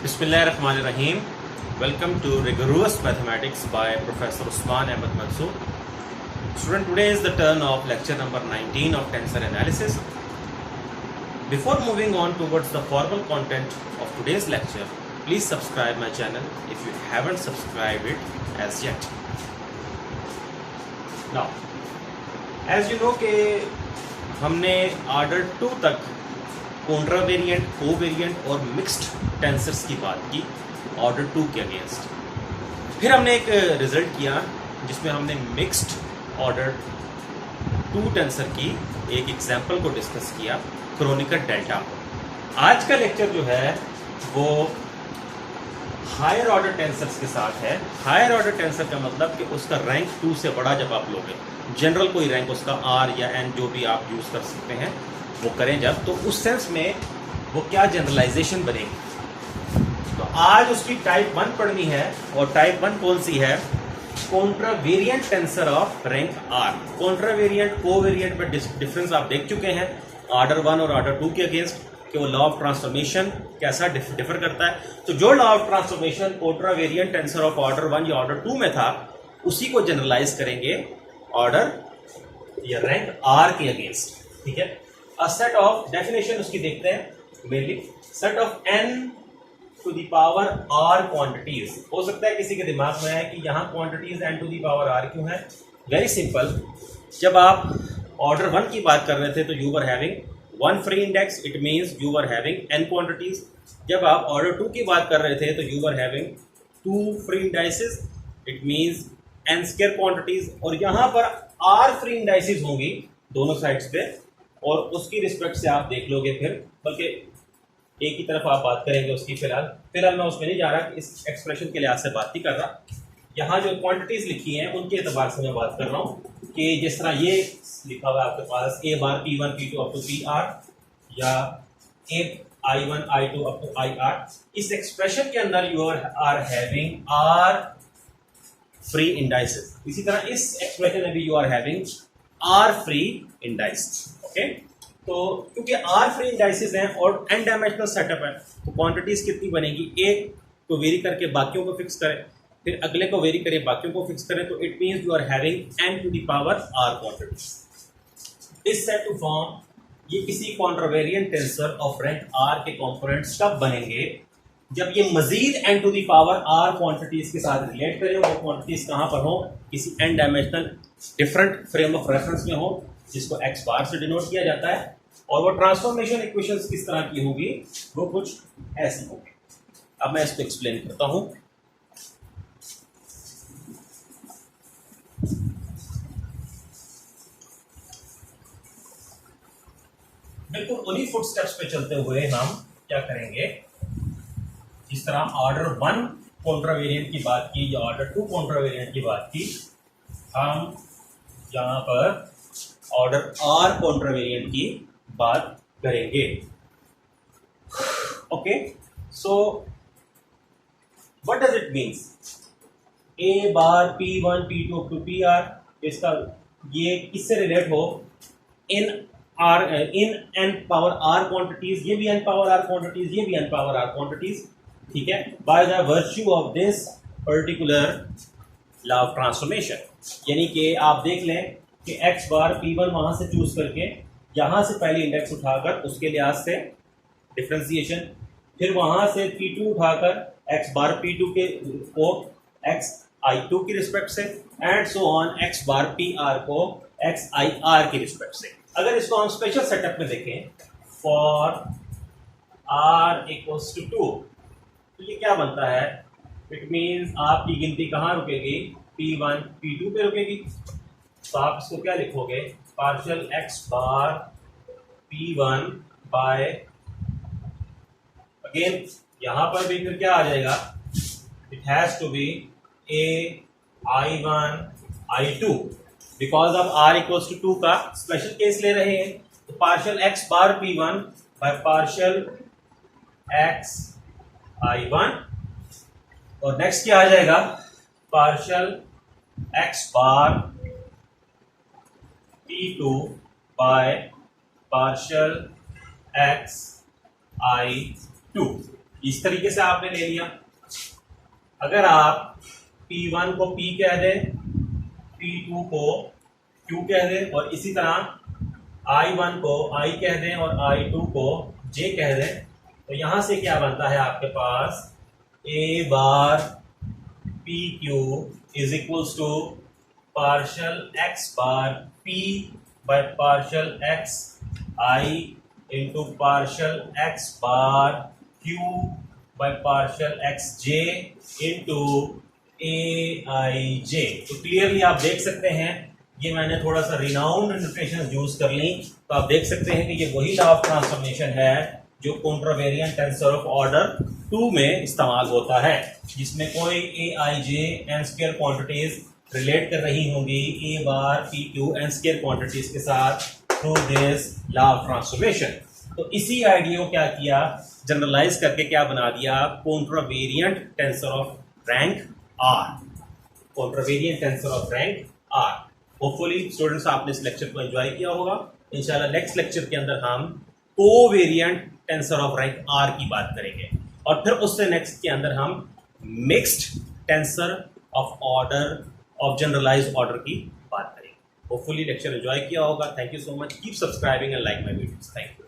Bismillahirrahmanirrahim. Welcome to Rigorous Mathematics by Professor Usman Ahmed Mansoor. Student, today is the turn of lecture number 19 of tensor analysis. Before moving on towards the formal content of today's lecture, please subscribe my channel if you haven't subscribed it as yet. Now, as you know कि हमने order 2 तक कॉन्ट्रावेरिएंट, covariant और mixed tensors की बात की order 2 के against. फिर हमने एक रिजल्ट किया जिसमें हमने मिक्स्ड ऑर्डर 2 टेंसर की एक एग्जांपल को डिस्कस किया, क्रोनिकर डेल्टा। आज का लेक्चर जो है वो हायर ऑर्डर टेंसर्स के साथ है। हायर ऑर्डर टेंसर का मतलब कि उसका रैंक 2 से बड़ा जब आप लोगे, जनरल कोई रैंक उसका आर या एन जो भी आप यूज़ कर सकते हैं वो करें जब, तो उस सेंस में वो क्या जनरलाइजेशन बनेगी। तो आज उसकी टाइप 1 पढ़नी है, और टाइप 1 कौन सी है? Contravariant tensor of rank R. Contravariant covariant में डिफरेंस आप देख चुके हैं ऑर्डर 1 और ऑर्डर 2 के अगेंस्ट, कि वो लॉ ऑफ ट्रांसफॉर्मेशन कैसा डिफर करता है। तो जो law of transformation contravariant tensor of order 1 या ऑर्डर 2 में था, उसी को जनरलाइज करेंगे ऑर्डर या रैंक आर के अगेंस्ट। ठीक है, अ सेट ऑफ डेफिनेशन उसकी देखते हैं। Mainly set of n to the power r quantities. हो सकता है किसी के दिमाग में है कि यहाँ quantities n to the power r क्यों है। वेरी सिंपल, जब आप ऑर्डर 1 की बात कर रहे थे तो you were having 1 free index, it means you were having n quantities. जब आप ऑर्डर 2 की बात कर रहे थे तो you were having 2 free indices, it means n square quantities. और यहाँ पर r फ्री इंडाइसिस होंगी दोनों साइड्स पे, और उसकी रिस्पेक्ट से आप देख लोगे फिर, बल्कि एक ही तरफ आप बात करेंगे उसकी। फिलहाल मैं उसमें नहीं जा रहा, कि इस एक्सप्रेशन के लिहाज से बात नहीं कर रहा। यहाँ जो क्वांटिटीज लिखी हैं उनके एतबार से मैं बात कर रहा हूँ, कि जिस तरह ये लिखा हुआ है आपके पास a bar p1 p2 up to pr, या a i1 i2 up to ir, इस एक्सप्रेशन के अंदर you are having r free indices. इसी तरह इस एक्सप्रेशन में भी you are having r free indices. Okay, तो क्योंकि r फ्री इंडाइसेस हैं और n डायमेंशनल सेटअप है, तो क्वांटिटीज कितनी बनेगी? एक को वेरी करके बाकियों को फिक्स करें, फिर अगले को वेरी करें बाकियों को फिक्स करें, तो it means you are having n to the power r quantities. इस सेट टू फॉर्म ये किसी contravariant tensor of rank r के कंपोनेंट्स कब बनेंगे? जब ये मजीद n to the power r quantities के साथ रिलेट करें। वो क्वांटिटीज कहाँ पर हो? किसी n dimensional different frame of reference में हो, जिसको x बार से डिनोट किया जाता है। और वो ट्रांसफॉर्मेशन इक्वेशंस किस तरह की होगी? वो कुछ ऐसी होगी। अब मैं इसको एक्सप्लेन करता हूं। बिल्कुल उन्हीं फुटस्टेप्स पे चलते हुए हम क्या करेंगे, जिस तरह ऑर्डर 1 कॉन्ट्रावेरिएंट की बात की या ऑर्डर 2 कॉन्ट्रावेरिएंट की बात की, हम यहाँ पर ऑर्डर r कॉन्ट्रावेरिएंट की बात करेंगे। Okay, so what does it means? a bar p1 p2 up to pr, इसका ये किससे रिलेट हो? इन n पावर r क्वांटिटीज, ये भी n पावर r क्वांटिटीज, ये भी n पावर r क्वांटिटीज। ठीक है, by the virtue of this particular law of transformation. यानी कि आप देख लें कि x बार p1 वहां से चूज करके, यहां से पहले इंडेक्स उठाकर उसके लिहाज से डिफरेंशिएशन, फिर वहां से p2 उठाकर x बार p2 के को x i2 की रिस्पेक्ट से, and so on x bar pr को x ir की रिस्पेक्ट से। अगर इसको हम स्पेशल सेटअप में देखें, फॉर r इक्वल्स टू 2, तो ये क्या बनता है? इट मीन्स आपकी गिनती कहाँ रुकेगी? p1 p2 पे रुकेगी। तो आप इसको क्या लिखोगे? Partial x bar p1 by, again यहां पर भी फिर क्या आ जाएगा? It has to be a i1 i2, because अब r इक्वल्स टू 2 का स्पेशल केस ले रहे हैं। तो partial x bar p1 by partial x i1, और नेक्स्ट क्या आ जाएगा? Partial x bar p2 by partial x i2। इस तरीके से आपने ले लिया। अगर आप P1 को P कह दें, P2 को Q कह दें और इसी तरह I1 को I कह दें और I2 को J कह दें, तो यहां से क्या बनता है आपके पास A bar PQ is equals to partial X bar P by partial X I into partial X bar Q by partial XJ into AIJ। तो क्लियरली आप देख सकते हैं, ये मैंने थोड़ा सा रिनाउंड नोटेशन यूज कर ली, तो आप देख सकते हैं कि ये वही लॉ ऑफ ट्रांसफॉर्मेशन है जो कॉन्ट्रावेरिएंट टेंसर ऑफ ऑर्डर 2 में इस्तेमाल होता है, जिसमें कोई AIJ n square quantities relate कर रही होंगी A bar PQ n square quantities के साथ through this law of transformation. तो इसी आइडिया को क्या किया, जनरलाइज करके क्या बना दिया, contravariant tensor of rank R, contravariant tensor of rank R। Hopefully students आपने इस लेक्चर को एंजॉय किया होगा। इंशाल्लाह नेक्स्ट लेक्चर के अंदर हम covariant tensor of rank R की बात करेंगे और फिर उससे नेक्स्ट के अंदर हम mixed tensor of order of generalised order की बात करेंगे। होपफुली लेक्चर एंजॉय किया होगा। Thank you so much, keep subscribing and like my videos. Thank you.